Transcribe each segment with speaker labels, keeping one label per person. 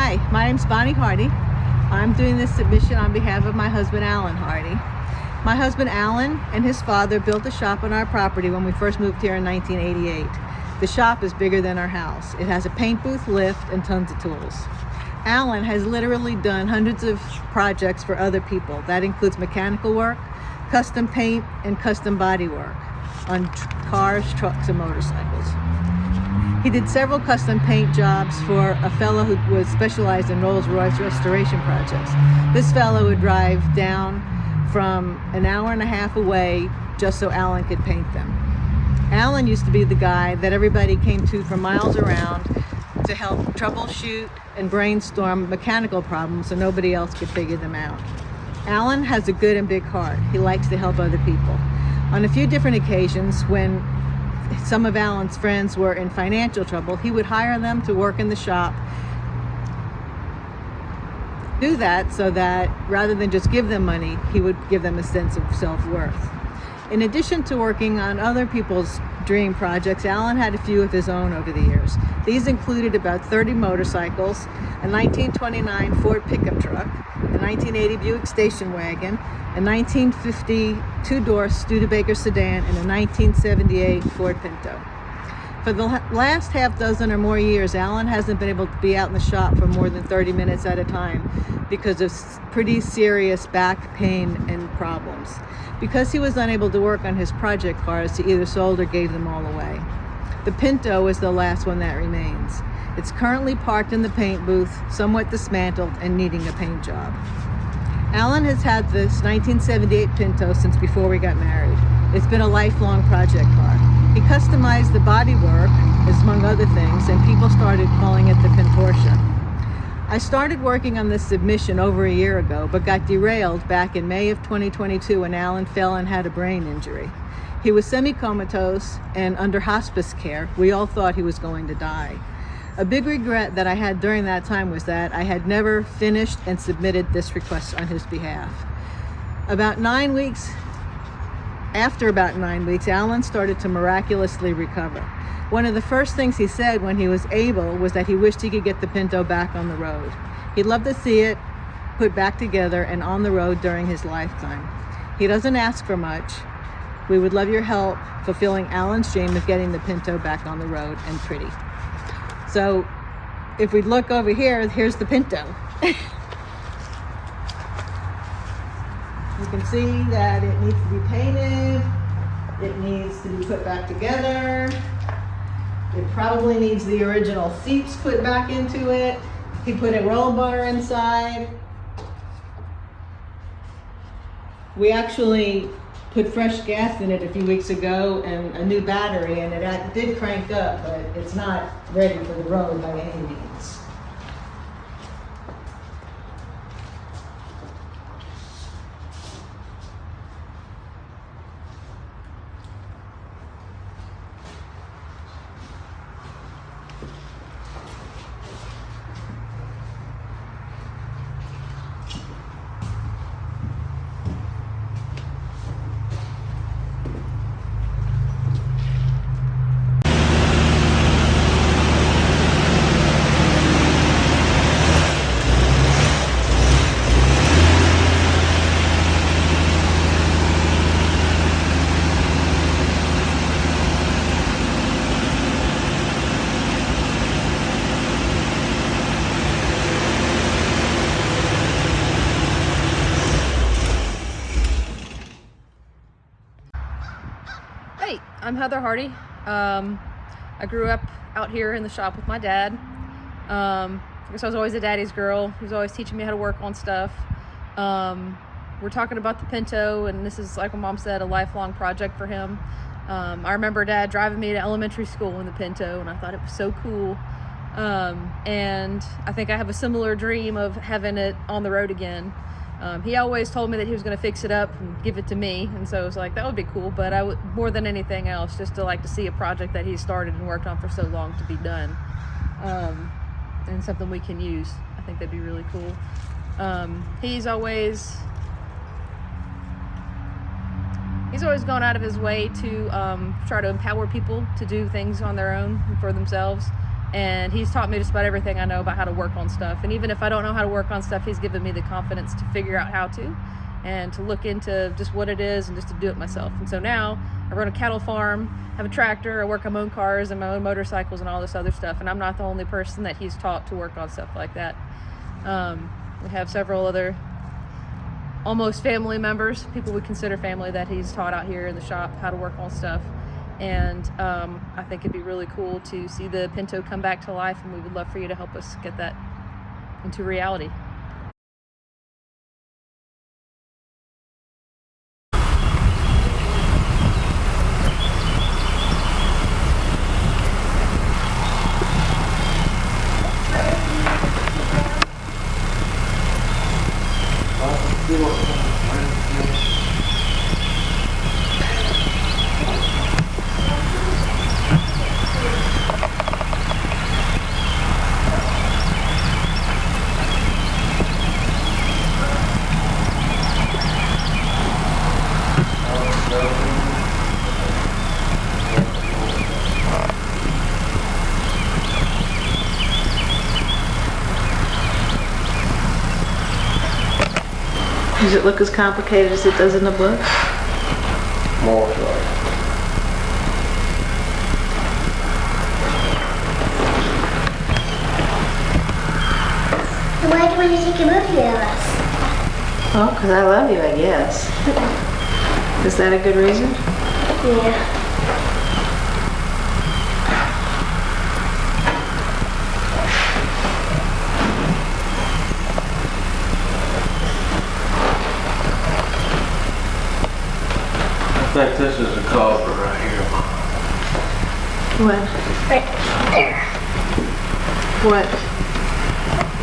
Speaker 1: Hi, my name's Bonnie Hardy. I'm doing this submission on behalf of my husband, Alan Hardy. My husband, Alan, and his father built a shop on our property when we first moved here in 1988. The shop is bigger than our house. It has a paint booth, lift, and tons of tools. Alan has literally done hundreds of projects for other people. That includes mechanical work, custom paint, and custom body work on cars, trucks, and motorcycles. He did several custom paint jobs for a fellow who was specialized in Rolls-Royce restoration projects. This fellow would drive down from an hour and a half away just so Alan could paint them. Alan used to be the guy that everybody came to from miles around to help troubleshoot and brainstorm mechanical problems so nobody else could figure them out. Alan has a good and big heart. He likes to help other people. On a few different occasions, when some of Alan's friends were in financial trouble, he would hire them to work in the shop. Do that so that rather than just give them money, he would give them a sense of self-worth. In addition to working on other people's dream projects, Alan had a few of his own over the years. These included about 30 motorcycles, a 1929 Ford pickup truck, a 1980 Buick station wagon, a 1950 two-door Studebaker sedan, and a 1978 Ford Pinto. For the last half dozen or more years, Alan hasn't been able to be out in the shop for more than 30 minutes at a time because of pretty serious back pain and problems. Because he was unable to work on his project cars, he either sold or gave them all away. The Pinto is the last one that remains. It's currently parked in the paint booth, somewhat dismantled and needing a paint job. Alan has had this 1978 Pinto since before we got married. It's been a lifelong project car. He customized the bodywork, among other things, and people started calling it the Pintortia. I started working on this submission over a year ago, but got derailed back in May of 2022 when Alan fell and had a brain injury. He was semi-comatose and under hospice care. We all thought he was going to die. A big regret that I had during that time was that I had never finished and submitted this request on his behalf. After about 9 weeks, Alan started to miraculously recover. One of the first things he said when he was able was that he wished he could get the Pinto back on the road. He'd love to see it put back together and on the road during his lifetime. He doesn't ask for much. We would love your help fulfilling Alan's dream of getting the Pinto back on the road and pretty. So if we look over here, here's the Pinto. You can see that it needs to be painted. It needs to be put back together. It probably needs the original seats put back into it. He put a roll bar inside. We actually put fresh gas in it a few weeks ago and a new battery, and it did crank up, but it's not ready for the road by any means.
Speaker 2: Hey, I'm Heather Hardy. I grew up out here in the shop with my dad. I guess I was always a daddy's girl. He was always teaching me how to work on stuff. We're talking about the Pinto, and this is, like what Mom said, a lifelong project for him. I remember Dad driving me to elementary school in the Pinto, and I thought it was so cool. And I think I have a similar dream of having it on the road again. He always told me that he was going to fix it up and give it to me, and so it was like, that would be cool, but I would, more than anything else, just to like to see a project that he started and worked on for so long to be done, and something we can use. I think that'd be really cool. He's always gone out of his way to try to empower people to do things on their own and for themselves. And he's taught me just about everything I know about how to work on stuff. And even if I don't know how to work on stuff, he's given me the confidence to figure out how to, and to look into just what it is and just to do it myself. And so now I run a cattle farm, have a tractor, I work on my own cars and my own motorcycles and all this other stuff. And I'm not the only person that he's taught to work on stuff like that. We have several other almost family members, people we consider family, that he's taught out here in the shop how to work on stuff. And I think it'd be really cool to see the Pinto come back to life, and we would love for you to help us get that into reality.
Speaker 1: Does it look as complicated as it does in the book?
Speaker 3: More so.
Speaker 4: Why do you want to take a movie of us?
Speaker 1: Oh, because I love you, I guess. Is that a good reason?
Speaker 4: Yeah.
Speaker 3: I think this is a culprit right here.
Speaker 1: What?
Speaker 4: Right there.
Speaker 1: What?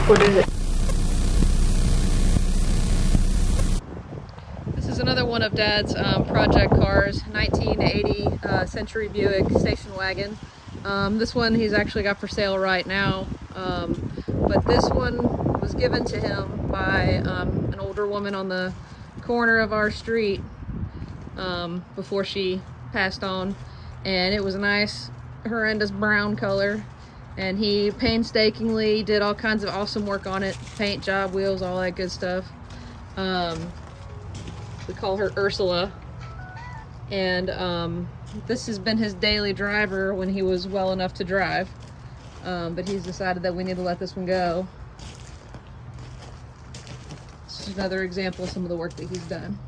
Speaker 1: What is it?
Speaker 2: This is another one of Dad's project cars, 1980 Century Buick station wagon. This one he's actually got for sale right now, but this one was given to him by an older woman on the corner of our street before she passed on, and it was a nice horrendous brown color, and he painstakingly did all kinds of awesome work on it, paint job, wheels, all that good stuff. We call her Ursula, and this has been his daily driver when he was well enough to drive, but he's decided that we need to let this one go. This is another example of some of the work that he's done.